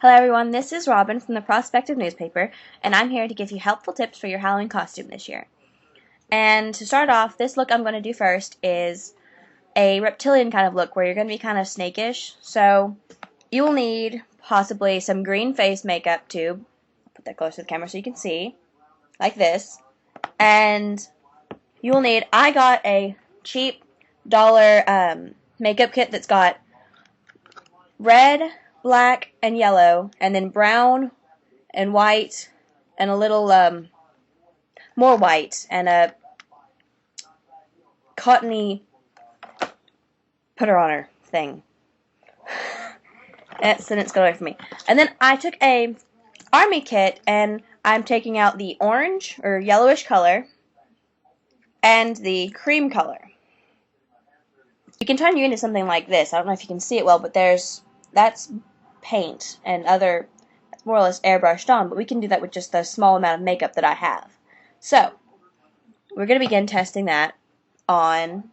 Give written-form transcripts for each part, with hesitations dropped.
Hello everyone, this is Robin from the Prospective newspaper, and I'm here to give you helpful tips for your Halloween costume this year. And to start off, this look I'm going to do first is a reptilian kind of look where you're going to be kind of snakish. So you will need possibly some green face makeup tube. I'll put that close to the camera so you can see, like this. And you will need, I got a cheap dollar makeup kit that's got red, black, and yellow, and then brown and white, and a little more white, and a cottony put-her-on-her thing. Then it's got away from me. And then I took a army kit, and I'm taking out the orange or yellowish color and the cream color. You can turn you into something like this. I don't know if you can see it well, but that's paint and other, more or less airbrushed on, but we can do that with just the small amount of makeup that I have. So we're going to begin testing that on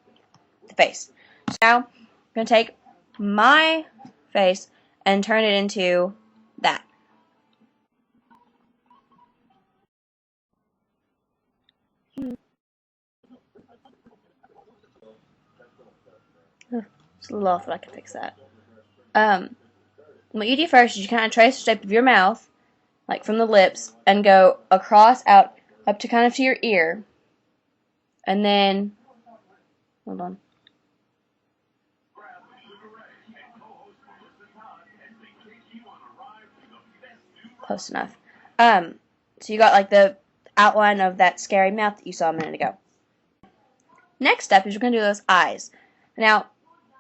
the face. So now I'm going to take my face and turn it into that. It's a little off, but I can fix that. What you do first is you kind of trace the shape of your mouth, like from the lips, and go across out up to kind of to your ear, and then hold on. Close enough. So you got like the outline of that scary mouth that you saw a minute ago. Next step is you're going to do those eyes. Now,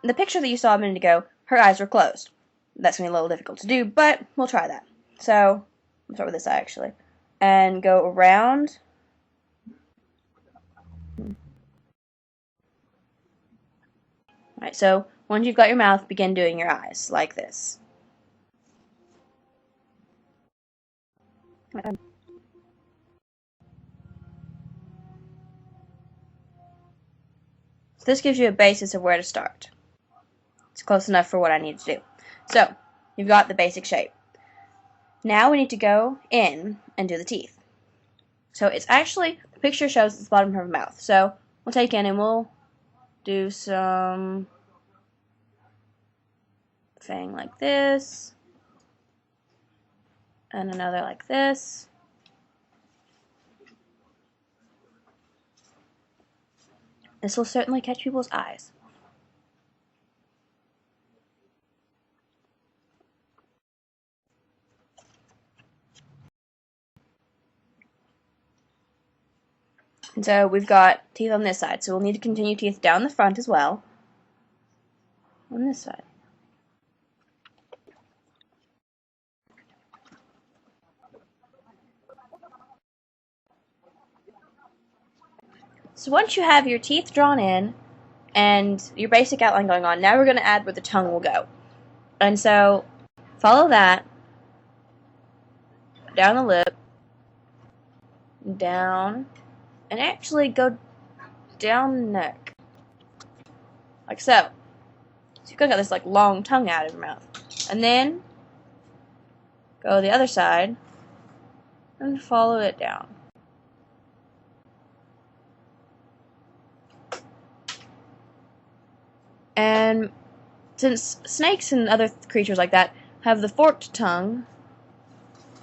in the picture that you saw a minute ago, her eyes were closed. That's going to be a little difficult to do, but we'll try that. So, let's start with this eye actually. And go around. Alright, so once you've got your mouth, begin doing your eyes, like this. So this gives you a basis of where to start. It's close enough for what I need to do. So, you've got the basic shape. Now we need to go in and do the teeth. So it's actually, the picture shows it's the bottom of her mouth. So we'll take in and we'll do some fang like this. And another like this. This will certainly catch people's eyes. And so we've got teeth on this side, so we'll need to continue teeth down the front as well. On this side. So once you have your teeth drawn in and your basic outline going on, now we're going to add where the tongue will go. And so follow that down the lip, down, and actually go down the neck, like so. So you've got this like long tongue out of your mouth, and then go the other side and follow it down. And since snakes and other creatures like that have the forked tongue,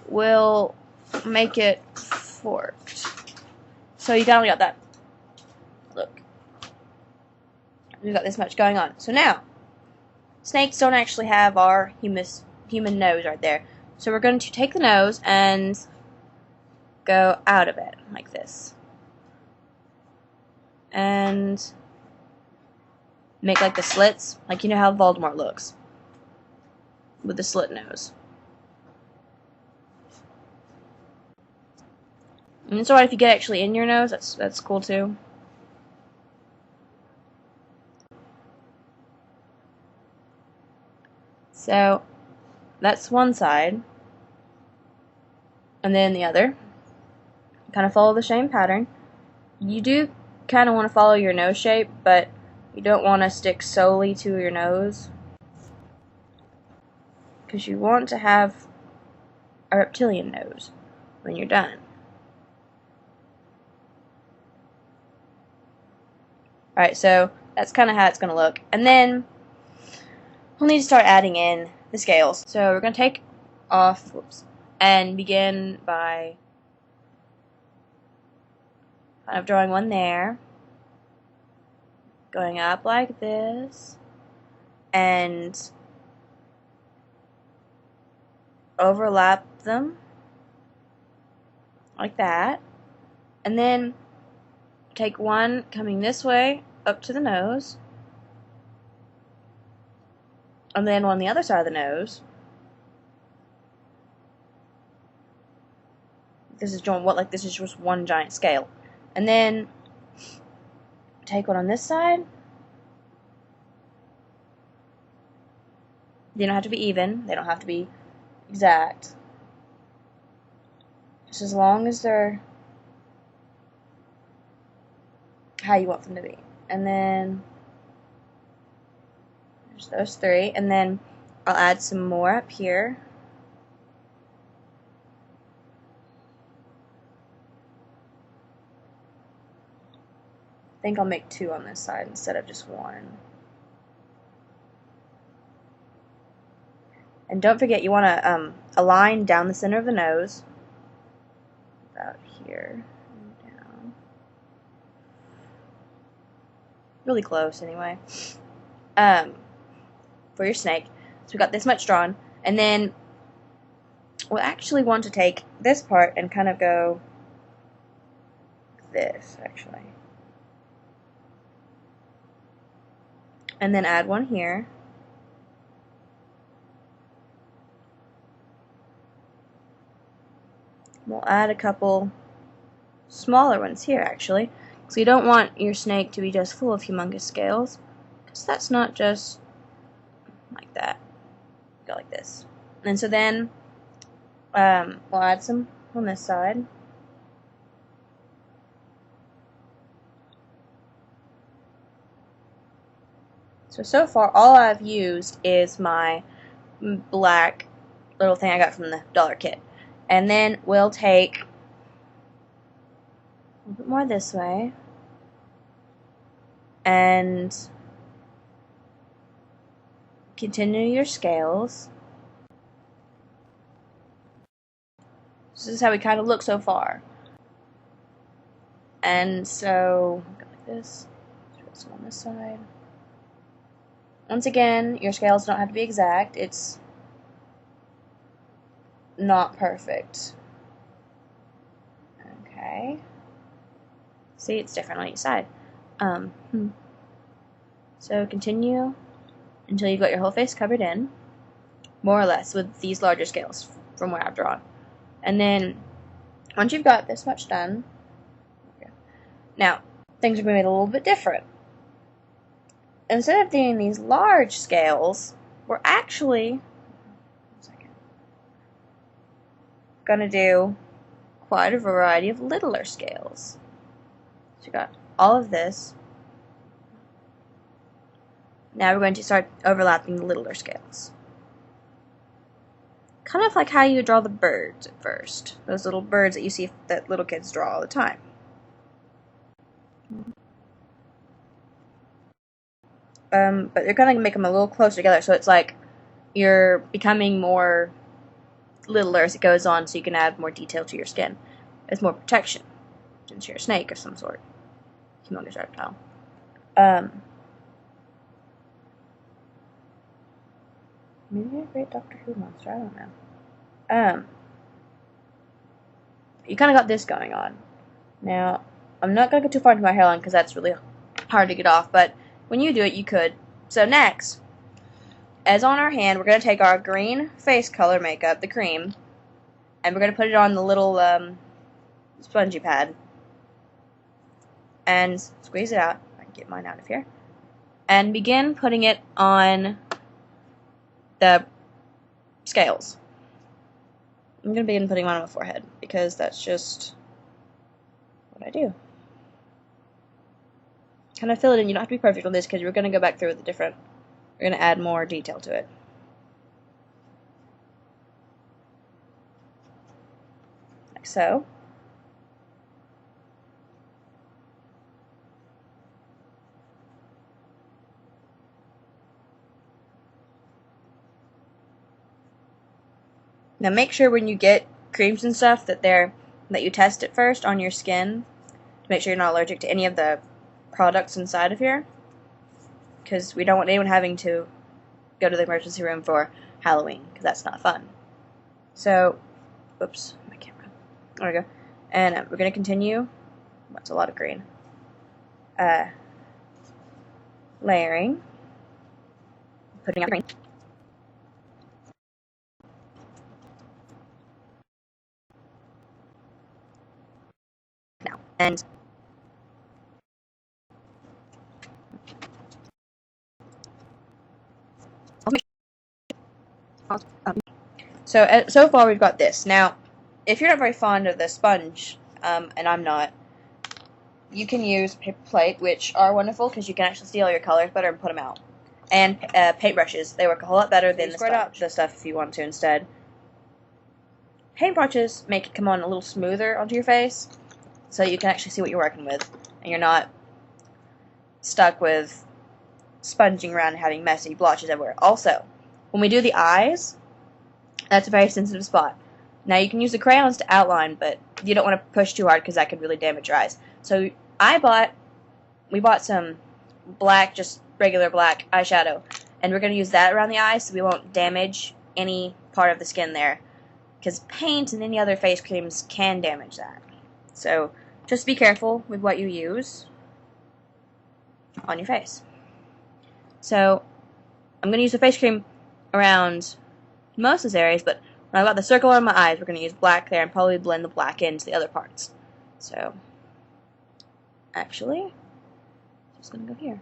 we'll make it forked. So you only got that. Look. We've got this much going on. So now, snakes don't actually have our human nose right there. So we're going to take the nose and go out of it, like this. And make like the slits, like you know how Voldemort looks. With the slit nose. And it's alright if you get actually in your nose, that's cool too. So, that's one side. And then the other. Kind of follow the same pattern. You do kind of want to follow your nose shape, but you don't want to stick solely to your nose. Because you want to have a reptilian nose when you're done. Alright, so that's kind of how it's going to look. And then we'll need to start adding in the scales. So we're going to take off, and begin by kind of drawing one there, going up like this, and overlap them like that, and then take one coming this way up to the nose, and then one on the other side of the nose. This is just one giant scale. And then take one on this side. They don't have to be even. They don't have to be exact. Just as long as they're how you want them to be. And then there's those three. And then I'll add some more up here. I think I'll make two on this side instead of just one. And don't forget, you want to align down the center of the nose, about here, and down. Really close, anyway. For your snake. So we got this much drawn, and then we'll actually want to take this part and kind of go like this, actually. And then add one here. We'll add a couple smaller ones here, actually. So you don't want your snake to be just full of humongous scales, because that's not just like that. Go like this. And so then we'll add some on this side. So far, all I've used is my black little thing I got from the dollar kit. And then we'll take a little bit more this way. And continue your scales. This is how we kind of look so far. And so, go like this. Put some on this side. Once again, your scales don't have to be exact. It's not perfect. Okay. See, it's different on each side. So continue until you've got your whole face covered in, more or less, with these larger scales from where I've drawn. And then, once you've got this much done, now, things are going to be a little bit different. Instead of doing these large scales, we're actually going to do quite a variety of littler scales. So you got all of this. Now we're going to start overlapping the littler scales. Kind of like how you draw the birds at first. Those little birds that you see that little kids draw all the time. But you're going to make them a little closer together, so it's like you're becoming more littler as it goes on, so you can add more detail to your skin. It's more protection, since you're a snake of some sort. Humongous reptile. Maybe a great Doctor Who monster, I don't know. You kind of got this going on. Now, I'm not going to go too far into my hairline, because that's really hard to get off, but when you do it, you could. So next, as on our hand, we're going to take our green face color makeup, the cream, and we're going to put it on the little spongy pad. And squeeze it out. I can get mine out of here. And begin putting it on the scales. I'm going to begin putting one on my forehead, because that's just what I do. Kind of fill it in. You don't have to be perfect on this, because we're going to go back through with the different. We're going to add more detail to it. like so. Now make sure when you get creams and stuff that you test it first on your skin to make sure you're not allergic to any of the products inside of here, because we don't want anyone having to go to the emergency room for Halloween, because that's not fun. So, oops, my camera. There we go. And we're going to continue. That's a lot of green. Layering. Putting out the green. Now, and so far we've got this. Now, if you're not very fond of the sponge, and I'm not, you can use paper plate, which are wonderful because you can actually see all your colors better and put them out. And paintbrushes, they work a whole lot better than the spread out the stuff if you want to instead. Paintbrushes make it come on a little smoother onto your face, so you can actually see what you're working with, and you're not stuck with sponging around and having messy blotches everywhere. Also, when we do the eyes, that's a very sensitive spot. Now you can use the crayons to outline, but you don't want to push too hard because that could really damage your eyes. So we bought some black, just regular black eyeshadow, and we're going to use that around the eyes so we won't damage any part of the skin there, because paint and any other face creams can damage that. So just be careful with what you use on your face. So I'm going to use the face cream around most of these areas, but when I've got the circle on my eyes, we're going to use black there and probably blend the black into the other parts. So, actually, I'm just going to go here.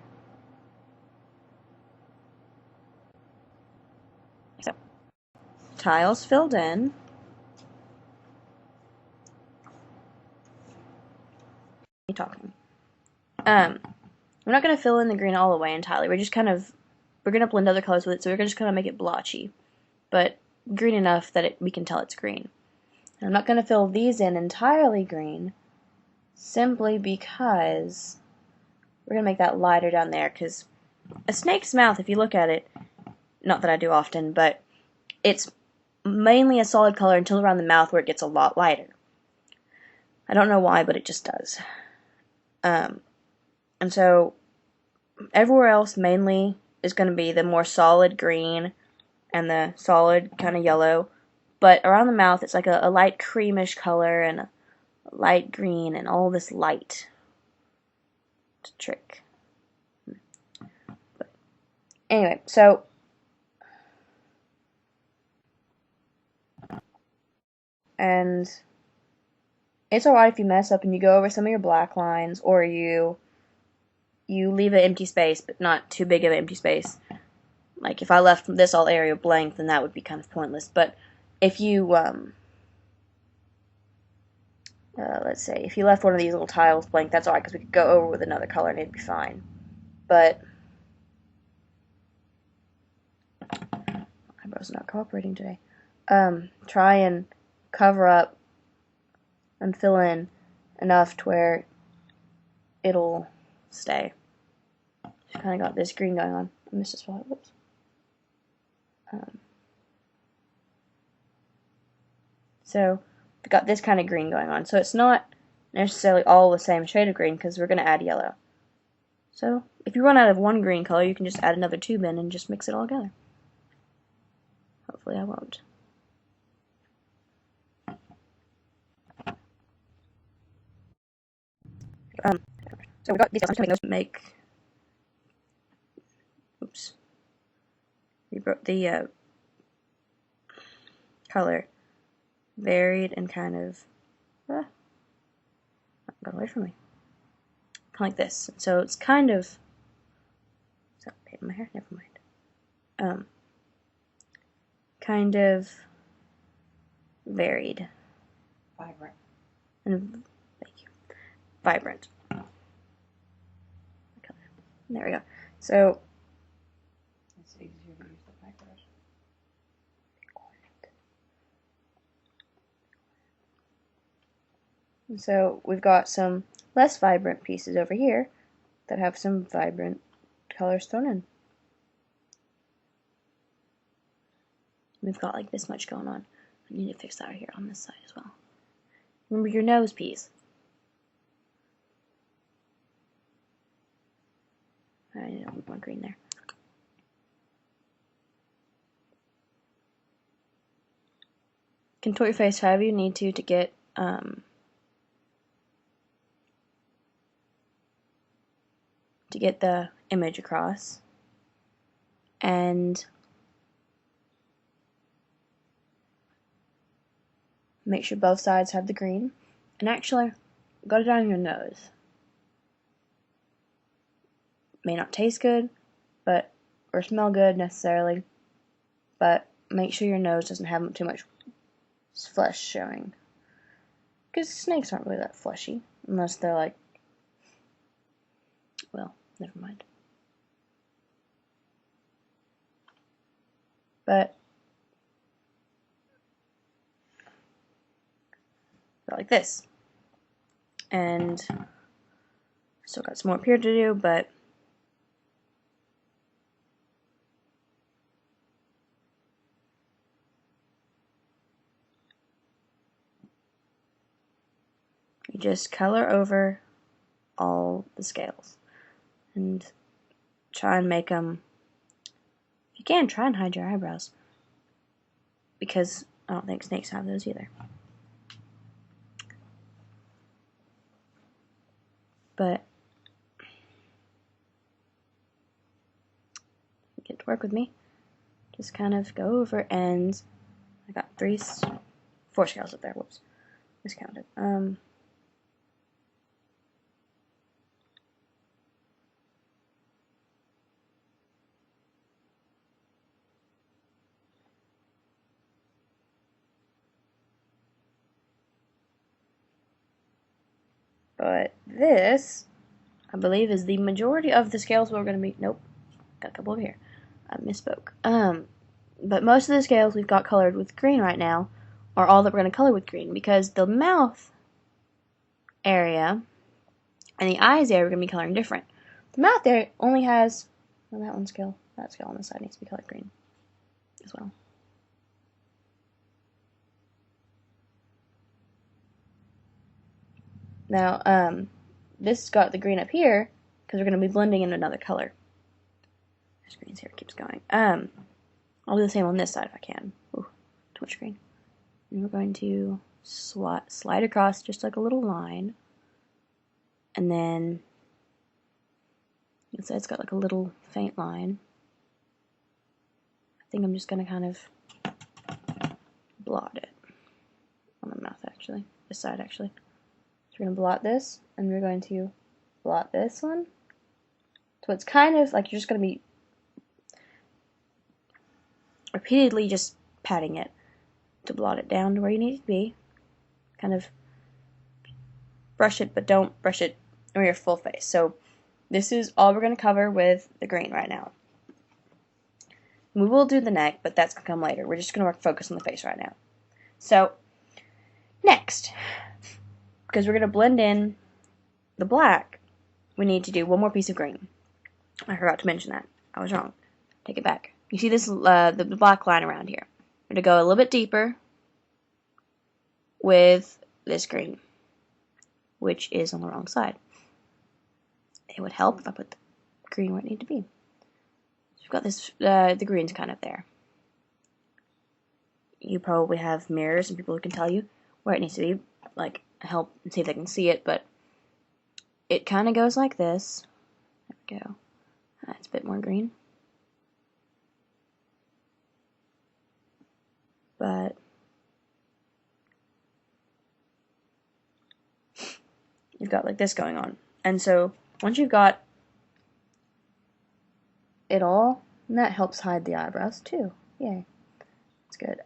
So, tiles filled in. Talking. We're not going to fill in the green all the way entirely. We're going to blend other colors with it, so we're just going to make it blotchy, but green enough that we can tell it's green. And I'm not going to fill these in entirely green, simply because we're going to make that lighter down there, because a snake's mouth, if you look at it, not that I do often, but it's mainly a solid color until around the mouth where it gets a lot lighter. I don't know why, but it just does. And so everywhere else mainly is going to be the more solid green and the solid kind of yellow, but around the mouth it's like a light creamish color and a light green and all this light. It's a trick. But anyway, so and it's alright if you mess up and you go over some of your black lines, or you leave an empty space, but not too big of an empty space. Like if I left this all area blank, then that would be kind of pointless. But if you, let's say, if you left one of these little tiles blank, that's alright, because we could go over with another color and it'd be fine. But my eyebrow's not cooperating today. Try and cover up and fill in enough to where it'll stay. Just kind of got this green going on. I missed a spot. Whoops. So we've got this kind of green going on. So it's not necessarily all the same shade of green, because we're going to add yellow. So if you run out of one green color, you can just add another tube in and just mix it all together. Hopefully I won't. So we got these. I'm just going to make. Oops. We broke the color varied and kind of got away from me. Kind of like this. So it's kind of. Is that paint in my hair? Never mind. Kind of varied. Vibrant. And thank you. Vibrant. There we go. So It's easier to use the paintbrush. And so we've got some less vibrant pieces over here that have some vibrant colors thrown in. We've got like this much going on. I need to fix that here on this side as well. Remember your nose piece. I need a little more green there. Contort your face however you need to get the image across. And make sure both sides have the green. And actually, go down your nose. May not taste good, or smell good necessarily, but make sure your nose doesn't have too much flesh showing. Because snakes aren't really that fleshy, unless they're like, well, never mind. But like this. And still got some more up here to do, but you just color over all the scales and try and make them, if you can, try and hide your eyebrows, because I don't think snakes have those either. But get to work with me. Just kind of go over, and I got 4 scales up there. Whoops, miscounted. But this, I believe, is the majority of the scales we're going to be. Nope, got a couple over here. I misspoke. But most of the scales we've got colored with green right now are all that we're going to color with green, because the mouth area and the eyes area we're going to be coloring different. The mouth area only has, well, that scale on the side needs to be colored green as well. Now, this got the green up here because we're going to be blending in another color. This green's here, it keeps going. I'll do the same on this side if I can. Ooh, too much green. And we're going to slide across just like a little line. And then, so it's got like a little faint line. I think I'm just going to kind of blot it on the mouth, actually. This side, actually. So we're going to blot this, and we're going to blot this one. So it's kind of like you're just going to be repeatedly just patting it to blot it down to where you need it to be. Kind of brush it, but don't brush it on your full face. So this is all we're going to cover with the green right now. We will do the neck, but that's going to come later. We're just going to focus on the face right now. So next, because we're going to blend in the black, we need to do one more piece of green. I forgot to mention that. I was wrong. Take it back. You see this the black line around here. We're going to go a little bit deeper with this green, which is on the wrong side. It would help if I put the green where it needs to be. So we've got this, the green's kind of there. You probably have mirrors and people who can tell you where it needs to be, like help and see if they can see it, but it kind of goes like this. There we go. It's a bit more green. But you've got like this going on. And so once you've got it all, and that helps hide the eyebrows too. Yay. That's good.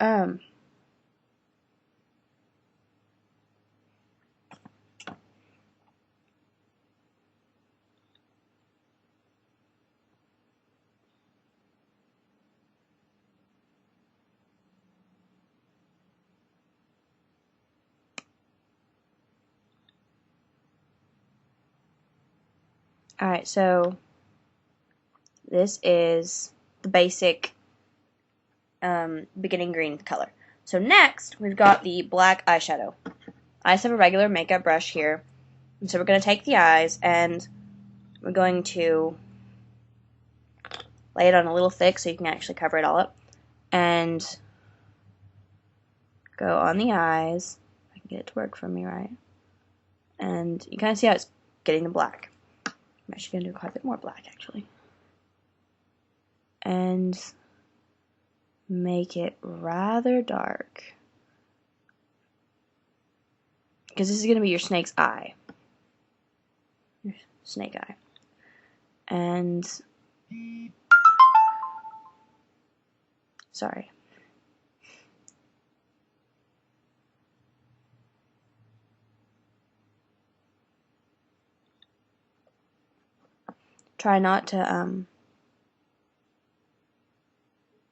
Alright, so this is the basic beginning green color. So next, we've got the black eyeshadow. I just have a regular makeup brush here. And so we're going to take the eyes and we're going to lay it on a little thick so you can actually cover it all up. And go on the eyes. I can get it to work for me, right? And you kind of see how it's getting the black. I'm actually going to do quite a bit more black, actually. And make it rather dark. Because this is going to be your snake's eye. Your snake eye. And sorry. Try not to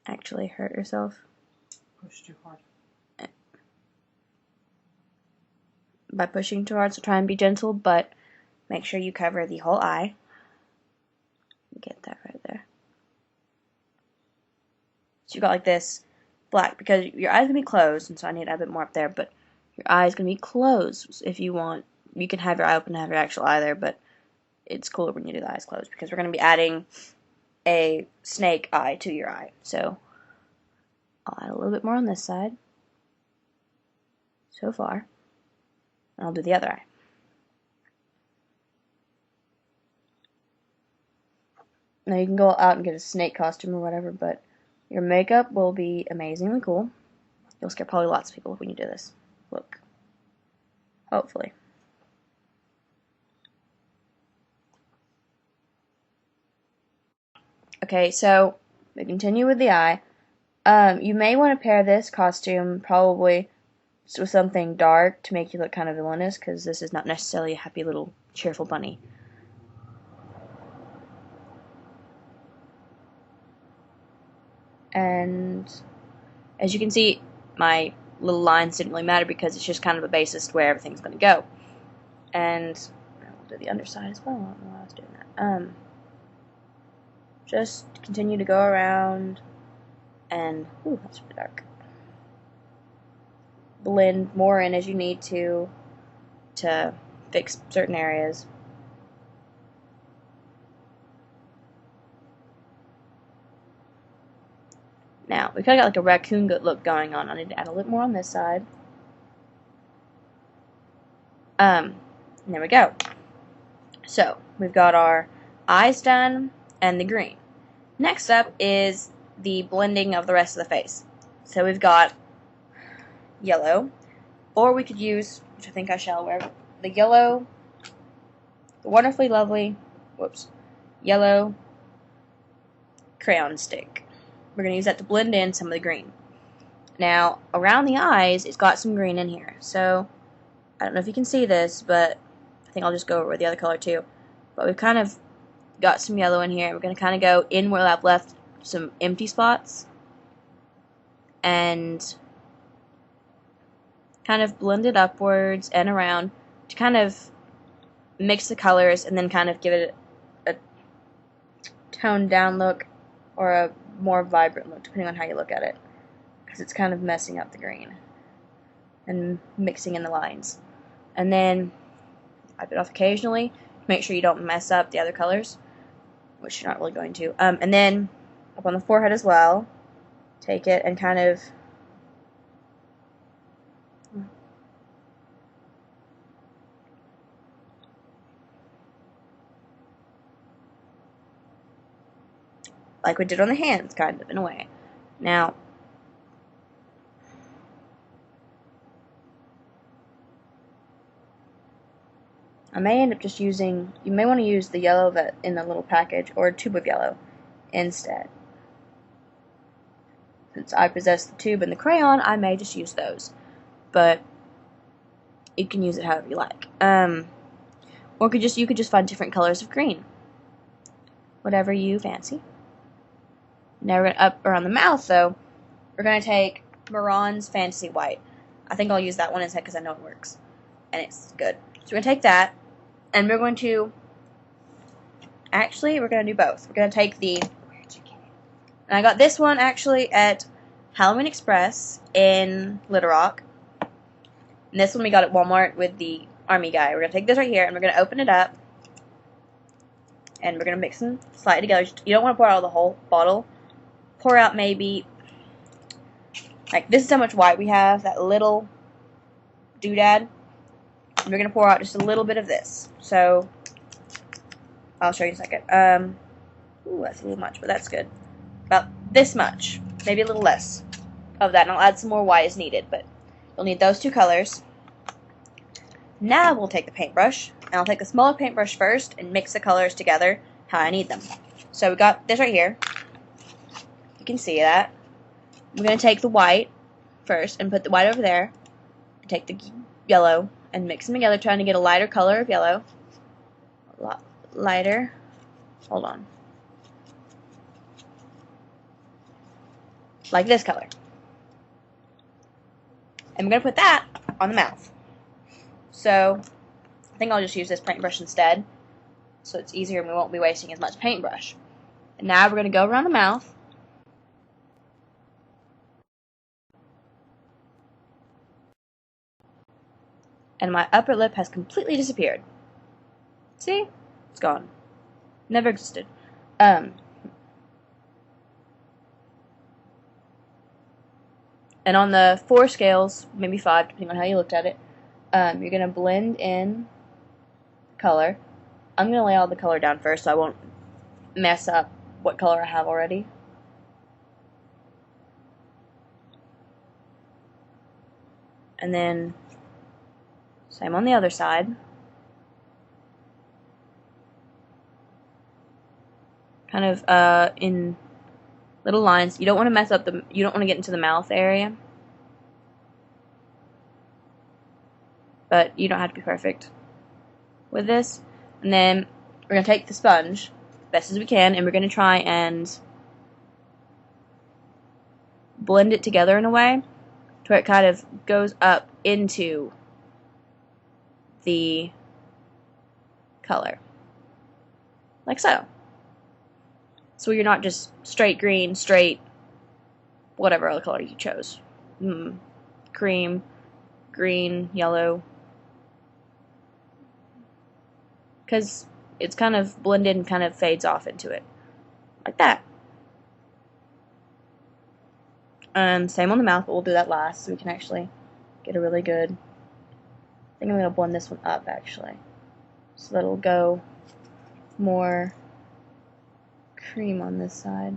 actually hurt yourself. Push too hard. By pushing too hard, so try and be gentle, but make sure you cover the whole eye. Get that right there. So you got like this black, because your eye's gonna be closed, and so I need to add a bit more up there, but your eye's gonna be closed. If you want, you can have your eye open and have your actual eye there, but it's cooler when you do the eyes closed, because we're gonna be adding a snake eye to your eye. So I'll add a little bit more on this side, so far, and I'll do the other eye. Now you can go out and get a snake costume or whatever, but your makeup will be amazingly cool. You'll scare probably lots of people when you do this look. Hopefully. Okay, so we continue with the eye. You may want to pair this costume probably with something dark to make you look kind of villainous, because this is not necessarily a happy little cheerful bunny. And as you can see, my little lines didn't really matter because it's just kind of a basis to where everything's going to go. And I'll do the underside as well. I don't know why I was doing that. Just continue to go around and, ooh, that's pretty dark. Blend more in as you need to fix certain areas. Now, we kind of got like a raccoon look going on. I need to add a little more on this side. And there we go. So, we've got our eyes done and the green. Next up is the blending of the rest of the face. So we've got yellow, or we could use, which I think I shall wear, the yellow, the wonderfully lovely, yellow crayon stick. We're going to use that to blend in some of the green. Now, around the eyes, it's got some green in here. So, I don't know if you can see this, but I think I'll just go over with the other color too. But we've kind of got some yellow in here. We're going to kind of go in where I've left some empty spots. And kind of blend it upwards and around to kind of mix the colors and then kind of give it a toned down look or a more vibrant look, depending on how you look at it, because it's kind of messing up the green and mixing in the lines. And then wipe it off occasionally, make sure you don't mess up the other colors, which you're not really going to. And then up on the forehead as well, take it and kind of like we did on the hands, kind of, in a way. Now, I may end up just using, you may want to use the yellow that in the little package, or a tube of yellow instead. Since I possess the tube and the crayon, I may just use those. But you can use it however you like. Or you could just find different colors of green. Whatever you fancy. Now we're going to up around the mouth, though. We're going to take Maron's Fantasy White. I think I'll use that one instead because I know it works. And it's good. So we're going to take that, and we're going to Actually, we're going to do both. We're going to take the... And I got this one, actually, at Halloween Express in Little Rock. And this one we got at Walmart with the Army guy. We're going to take this right here, and we're going to open it up. And we're going to mix them slightly together. You don't want to pour out the whole bottle. Pour out maybe... Like, this is how much white we have. That little doodad. And we're going to pour out just a little bit of this. So... I'll show you in a second. Ooh, that's a little much, but that's good. About this much. Maybe a little less of that. And I'll add some more white as needed. But you'll need those two colors. Now we'll take the paintbrush. And I'll take the smaller paintbrush first and mix the colors together how I need them. So we got this right here. You can see that. We're going to take the white first and put the white over there. And take the yellow and mix them together, trying to get a lighter color of yellow. A lot lighter. Hold on. Like this color. And we're going to put that on the mouth. So, I think I'll just use this paintbrush instead. So it's easier and we won't be wasting as much paintbrush. And now we're going to go around the mouth. And my upper lip has completely disappeared. See? It's gone. Never existed. And on the 4 scales, maybe 5, depending on how you looked at it, you're going to blend in color. I'm going to lay all the color down first so I won't mess up what color I have already. And then, same on the other side. Kind of in little lines. You don't want to mess up you don't want to get into the mouth area. But you don't have to be perfect with this. And then we're going to take the sponge, best as we can, and we're going to try and blend it together in a way to where it kind of goes up into the color. Like so. So you're not just straight green, straight whatever other color you chose. Cream, green, yellow. Because it's kind of blended and kind of fades off into it. Like that. Same on the mouth, but we'll do that last so we can actually get a really good... I think I'm going to blend this one up, actually. So that it'll go more cream on this side.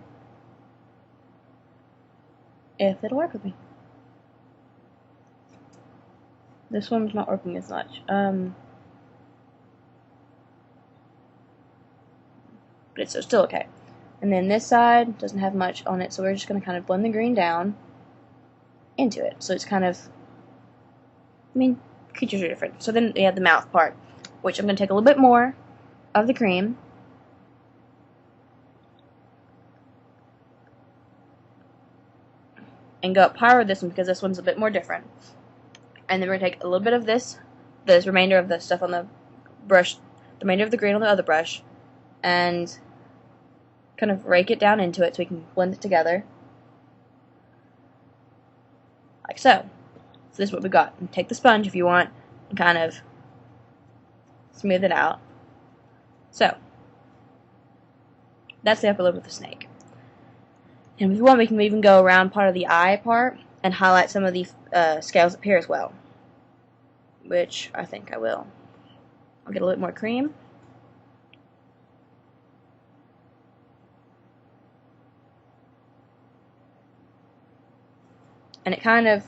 If it'll work with me. This one's not working as much. But it's still okay. And then this side doesn't have much on it, so we're just going to kind of blend the green down into it. So it's kind of, creatures are different. So then we have the mouth part, which I'm going to take a little bit more of the cream. And go up higher with this one because this one's a bit more different. And then we're going to take a little bit of this remainder of the stuff on the brush, the remainder of the green on the other brush, and kind of rake it down into it so we can blend it together. Like so. So this is what we got. And take the sponge if you want and kind of smooth it out. So, that's the upper lip of the snake. And if you want, we can even go around part of the eye part and highlight some of the scales up here as well. Which I think I will. I'll get a little bit more cream. And it kind of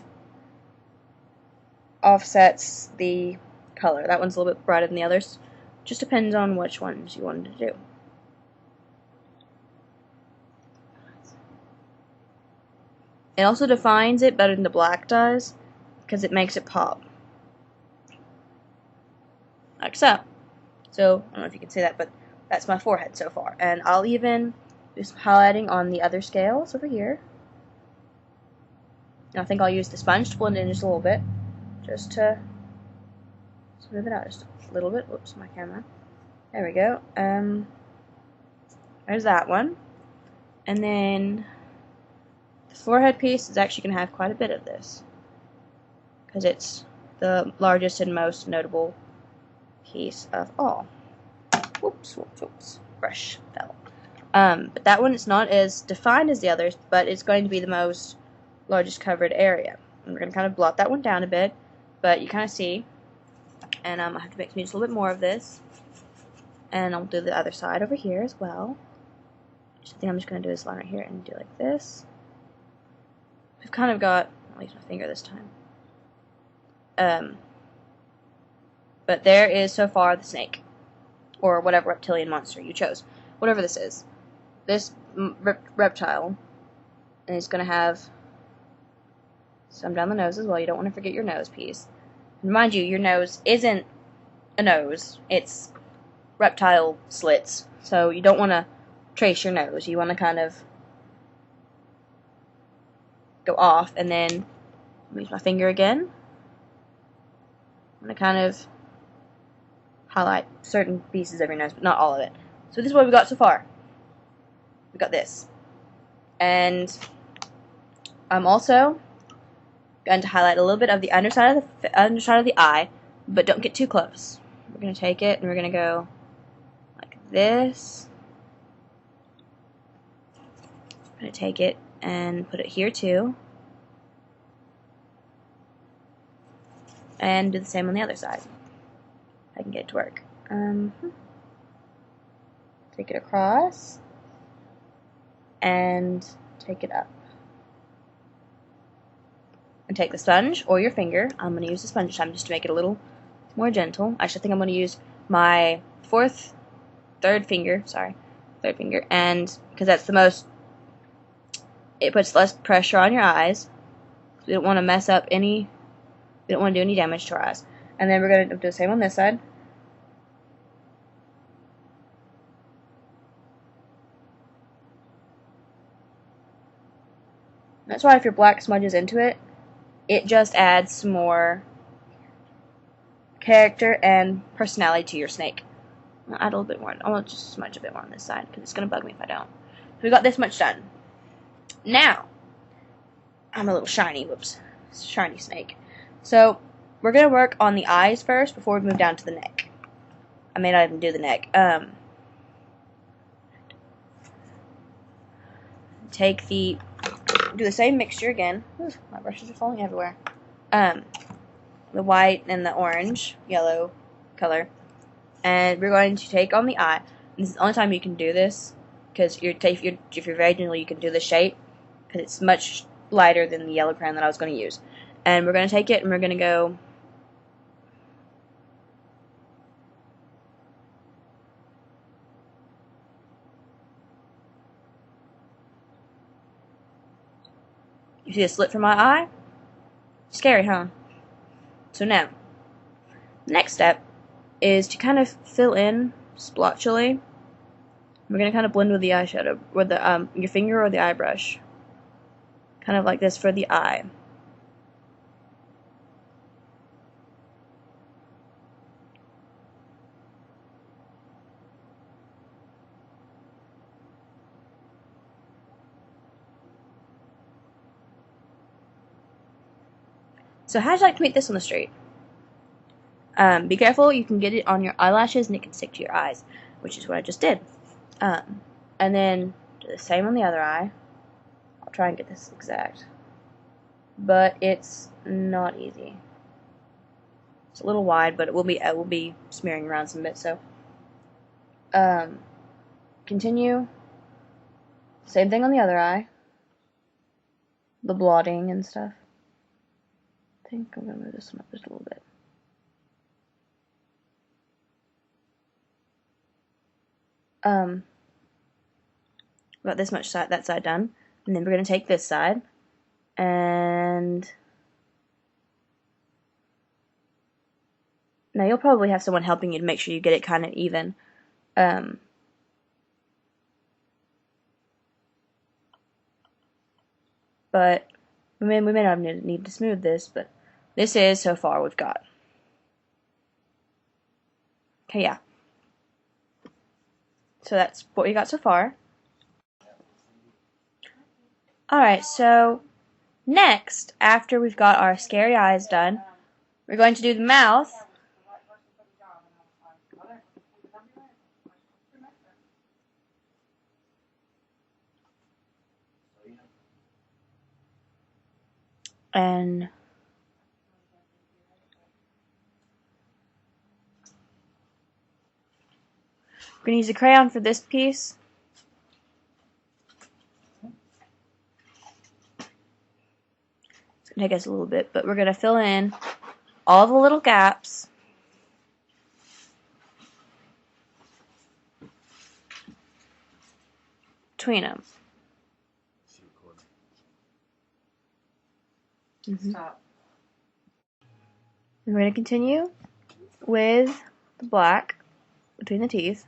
offsets the color. That one's a little bit brighter than the others. Just depends on which ones you wanted to do. It also defines it better than the black does because it makes it pop. Like so. So, I don't know if you can see that, but that's my forehead so far. And I'll even do some highlighting on the other scales over here. And I think I'll use the sponge to blend in just a little bit. Just to smooth it out just a little bit. Whoops, my camera. There we go. There's that one. And then the forehead piece is actually going to have quite a bit of this, because it's the largest and most notable piece of all. Whoops, whoops, whoops. Brush fell. But that one is not as defined as the others, but it's going to be the most largest covered area. And we're going to kind of blot that one down a bit, but you kind of see. And I have to make me just a little bit more of this. And I'll do the other side over here as well. I think I'm just going to do this line right here and do like this. We've kind of got, I'll use my finger this time. But there is so far the snake, or whatever reptilian monster you chose. Whatever this is. This reptile is going to have some down the nose as well. You don't want to forget your nose piece. And mind you, your nose isn't a nose. It's reptile slits. So you don't want to trace your nose. You want to kind of go off, and then use my finger again. I'm going to kind of highlight certain pieces of your nose, but not all of it. So this is what we've got so far. We've got this. And I'm also going to highlight a little bit of the underside of the eye, but don't get too close. We're going to take it and we're going to go like this. I'm going to take it and put it here too. And do the same on the other side. If I can get it to work. Take it across and take it up. And take the sponge or your finger. I'm going to use the sponge this time just to make it a little more gentle. Actually, I think I'm going to use my third finger, and because that's the most, it puts less pressure on your eyes. We don't want to mess up any, we don't want to do any damage to our eyes. And then we're going to do the same on this side. That's why if your black smudges into it, it just adds some more character and personality to your snake. I'll add a little bit more. I'll just smudge a bit more on this side because it's going to bug me if I don't. So we got this much done. Now, I'm a little shiny, shiny snake. So we're going to work on the eyes first before we move down to the neck. I may not even do the neck. Do the same mixture again. Ooh, my brushes are falling everywhere. The white and the orange, yellow color. And we're going to take on the eye. And this is the only time you can do this, because if you're very gentle, you can do the shape, because it's much lighter than the yellow crayon that I was going to use. And we're going to take it and we're going to go You see a slit from my eye? Scary, huh? So now, the next step is to kind of fill in splotchily. We're going to kind of blend with the eyeshadow, with the your finger or the eye brush. Kind of like this for the eye. So how would you like to meet this on the street? Be careful, you can get it on your eyelashes and it can stick to your eyes, which is what I just did. And then do the same on the other eye. I'll try and get this exact. But it's not easy. It's a little wide, but it will be smearing around some bit, so continue. Same thing on the other eye. The blotting and stuff. I think I'm gonna move this one up just a little bit. Got this much side, that side done, and then we're gonna take this side and now you'll probably have someone helping you to make sure you get it kind of even. But we may not need to smooth this, but this is so far we've got. Okay, yeah. So that's what we got so far. Alright, so next, after we've got our scary eyes done, we're going to do the mouth. And we're going to use a crayon for this piece. It's going to take us a little bit, but we're going to fill in all the little gaps between them. Stop. And we're going to continue with the black between the teeth.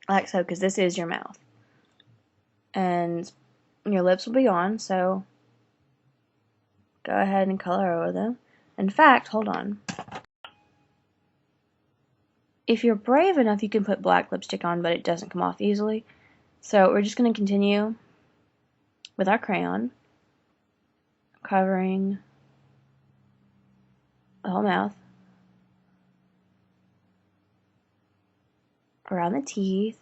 Like so, because this is your mouth. And your lips will be on, so go ahead and color over them. In fact, hold on. If you're brave enough, you can put black lipstick on, but it doesn't come off easily. So we're just going to continue with our crayon, covering the whole mouth, around the teeth,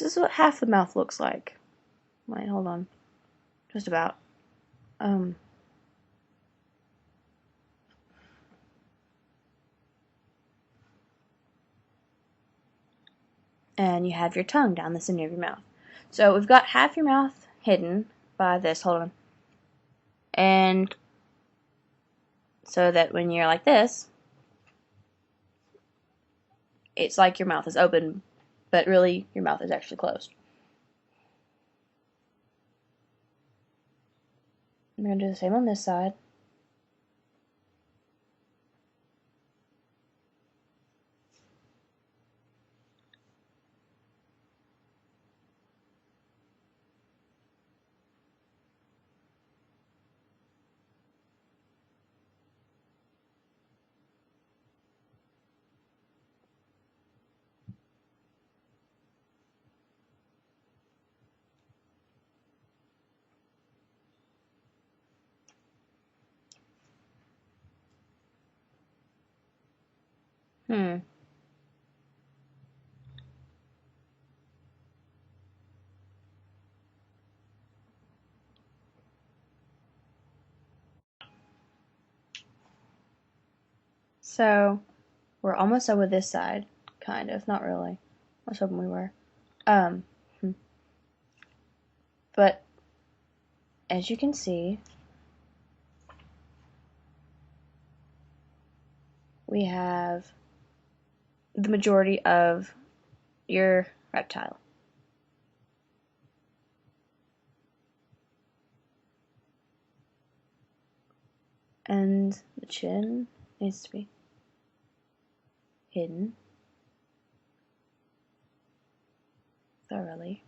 this is what half the mouth looks like. Wait, hold on. Just about. And you have your tongue down the center of your mouth. So we've got half your mouth hidden by this. Hold on. And so that when you're like this, it's like your mouth is open, but really your mouth is actually closed. I'm going to do the same on this side. So we're almost done with this side, kind of, not really. I was hoping we were. But as you can see, we have the majority of your reptile. And the chin needs to be hidden thoroughly.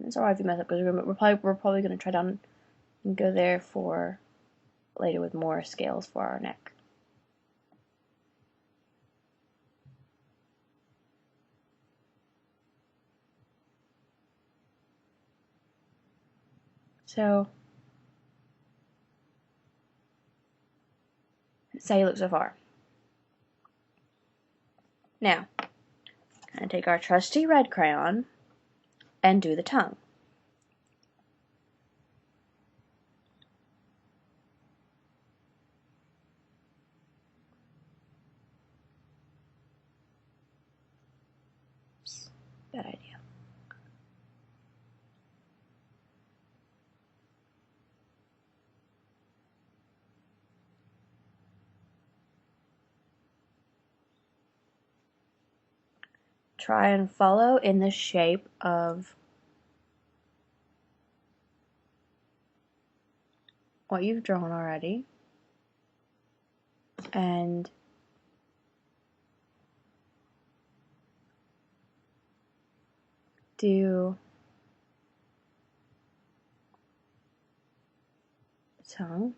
It's alright if you mess up because we're probably going to try down and go there for later with more scales for our neck. So, that's how you look so far. Now, kind of take our trusty red crayon and do the tongue. Oops, bad idea. Try and follow in the shape of what you've drawn already, and do the tongue,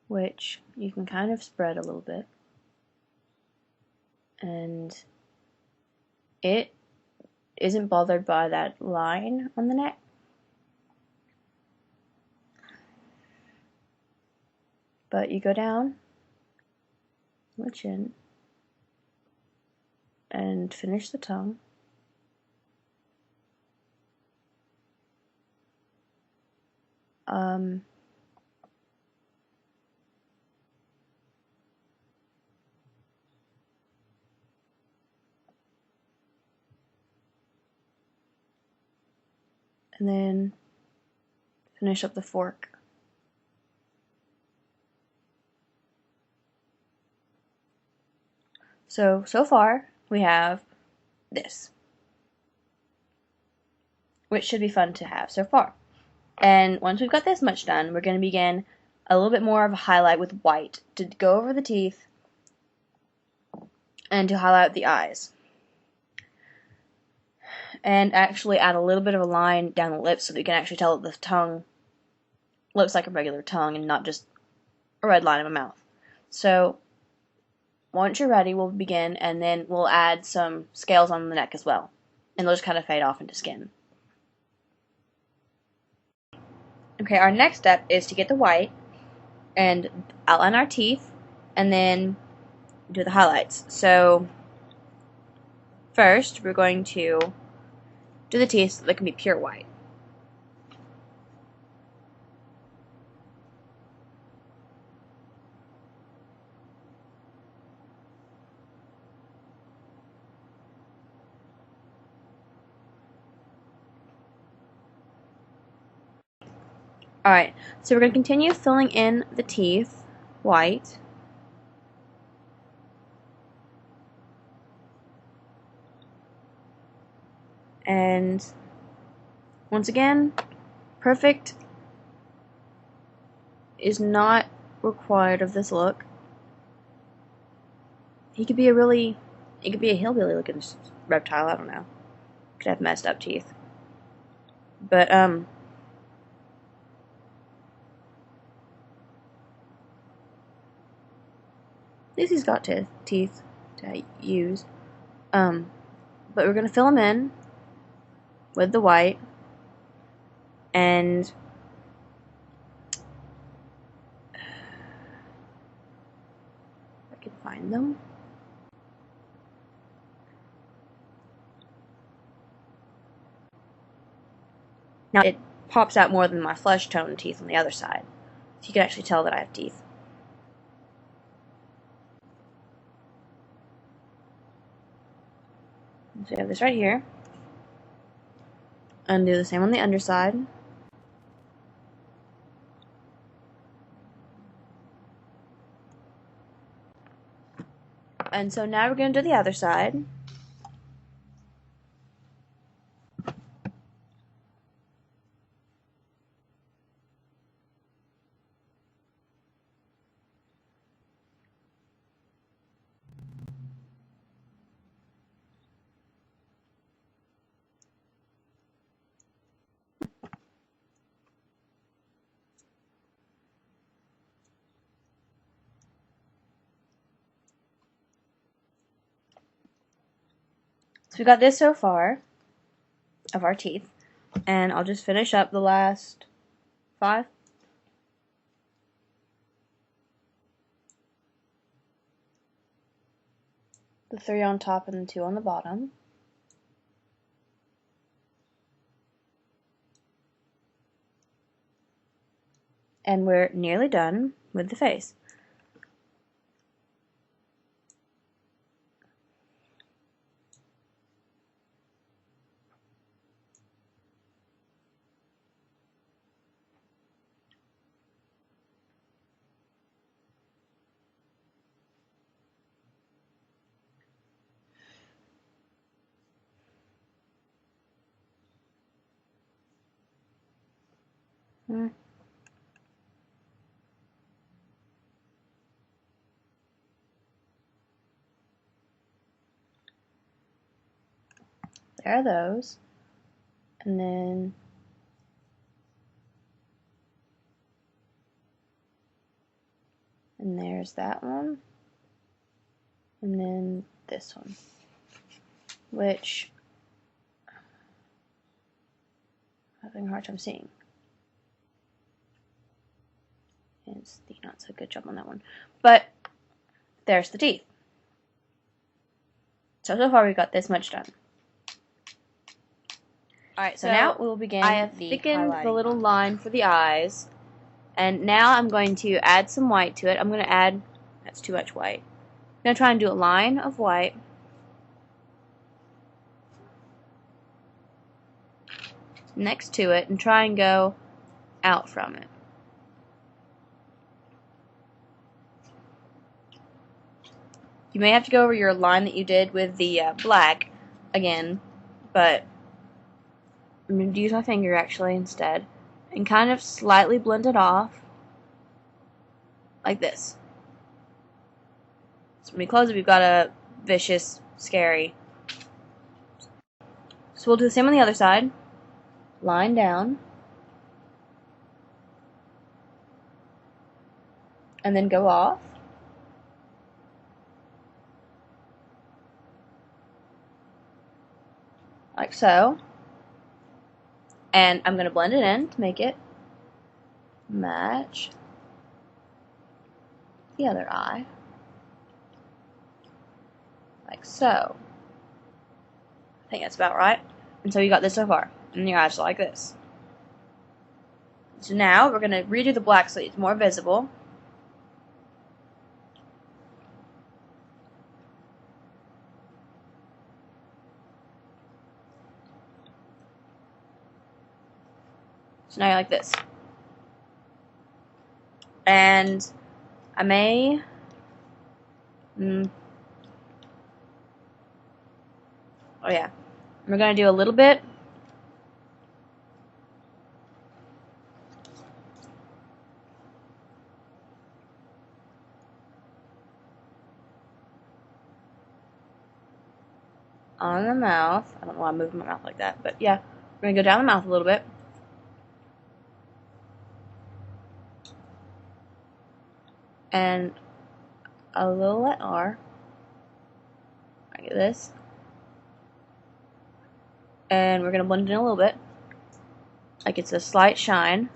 which you can kind of spread a little bit, and it isn't bothered by that line on the neck. But you go down the chin and finish the tongue. And then finish up the fork. So far we have this, which should be fun to have so far. And once we've got this much done, we're going to begin a little bit more of a highlight with white to go over the teeth and to highlight the eyes. And actually add a little bit of a line down the lips so that you can actually tell that the tongue looks like a regular tongue and not just a red line of a mouth. So once you're ready, we'll begin, and then we'll add some scales on the neck as well. And they'll just kind of fade off into skin. Okay, our next step is to get the white and outline our teeth and then do the highlights. So first, we're going to do the teeth so they can be pure white. Alright, so we're going to continue filling in the teeth white. And once again, perfect is not required of this look. He could be he could be a hillbilly looking reptile, I don't know. Could have messed up teeth. But, at least he's got teeth to use. But we're going to fill them in with the white, and if I can find them. Now it pops out more than my flesh tone teeth on the other side, so you can actually tell that I have teeth. So we have this right here. And do the same on the underside. And so now we're going to do the other side. So we got this so far of our teeth. And I'll just finish up the last 5. The 3 on top and the 2 on the bottom. And we're nearly done with the face. There are those. And there's that one. And then this one. Which I'm having a hard time seeing. It's not so good job on that one. But there's the teeth. So far we've got this much done. Alright, so now we'll begin. I have thickened the little line for the eyes. And now I'm going to add some white to it. I'm going to add, that's too much white. I'm going to try and do a line of white. Next to it and try and go out from it. You may have to go over your line that you did with the black again, but I'm going to use my finger actually instead and kind of slightly blend it off like this. So when we close it, we've got a vicious, scary. So we'll do the same on the other side. Line down. And then go off. Like so. And I'm going to blend it in to make it match the other eye. Like so. I think that's about right. And so you got this so far. And your eyes are like this. So now we're going to redo the black so it's more visible. So now you're like this. And I may... oh yeah. We're going to do a little bit on the mouth. I don't know why I'm moving my mouth like that, but yeah. We're going to go down the mouth a little bit. And a little at R. Like this. And we're going to blend it in a little bit. Like it's a slight shine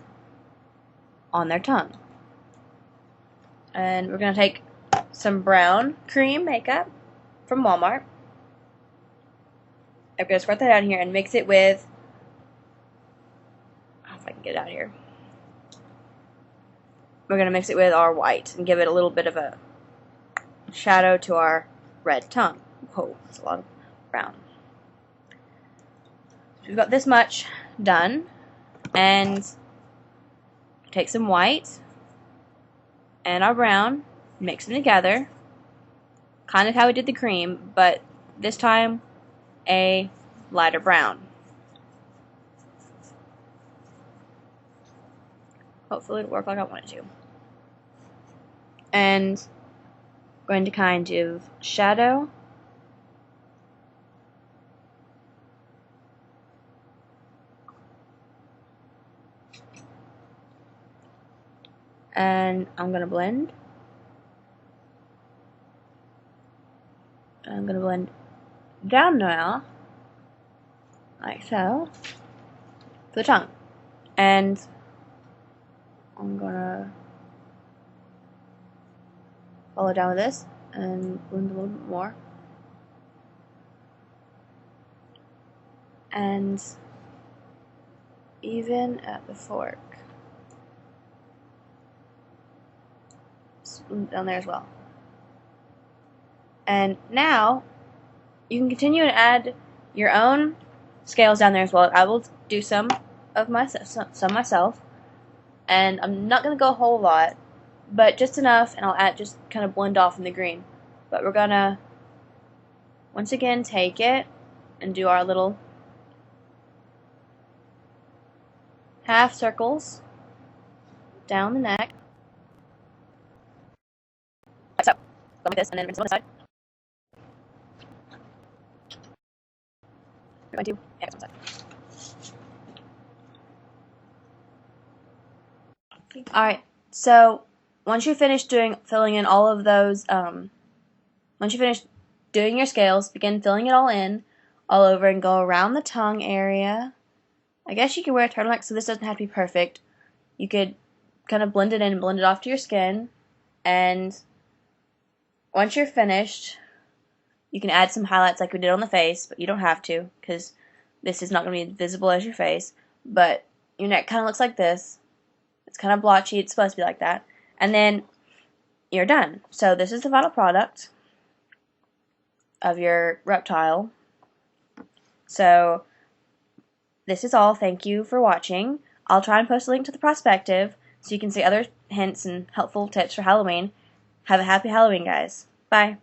on their tongue. And we're going to take some brown cream makeup from Walmart. I'm going to squirt that down here and mix it with, if I can get it out here. We're going to mix it with our white and give it a little bit of a shadow to our red tongue. Whoa, that's a lot of brown. So we've got this much done. And take some white and our brown, mix them together. Kind of how we did the cream, but this time a lighter brown. Hopefully it'll work like I want it to. And I'm going to kind of shadow and I'm going to blend. I'm going to blend down now, like so. the tongue. And I'm gonna follow down with this and blend a little bit more. And even at the fork. Down there as well. And now you can continue and add your own scales down there as well. I will do some myself, and I'm not going to go a whole lot, but just enough, and I'll add just kind of blend off in the green. But we're going to once again take it and do our little half circles down the neck. Like so. Go like this, and then rinse it on the side. We're going to add this on the side. Alright, so once you finish filling in all of those, once you finish doing your scales, begin filling it all in, all over, and go around the tongue area. I guess you could wear a turtleneck so this doesn't have to be perfect. You could kind of blend it in and blend it off to your skin, and once you're finished, you can add some highlights like we did on the face, but you don't have to, because this is not going to be visible as your face, but your neck kind of looks like this. It's kind of blotchy, it's supposed to be like that. And then you're done. So this is the final product of your reptile. So this is all. Thank you for watching. I'll try and post a link to the prospective so you can see other hints and helpful tips for Halloween. Have a happy Halloween, guys. Bye.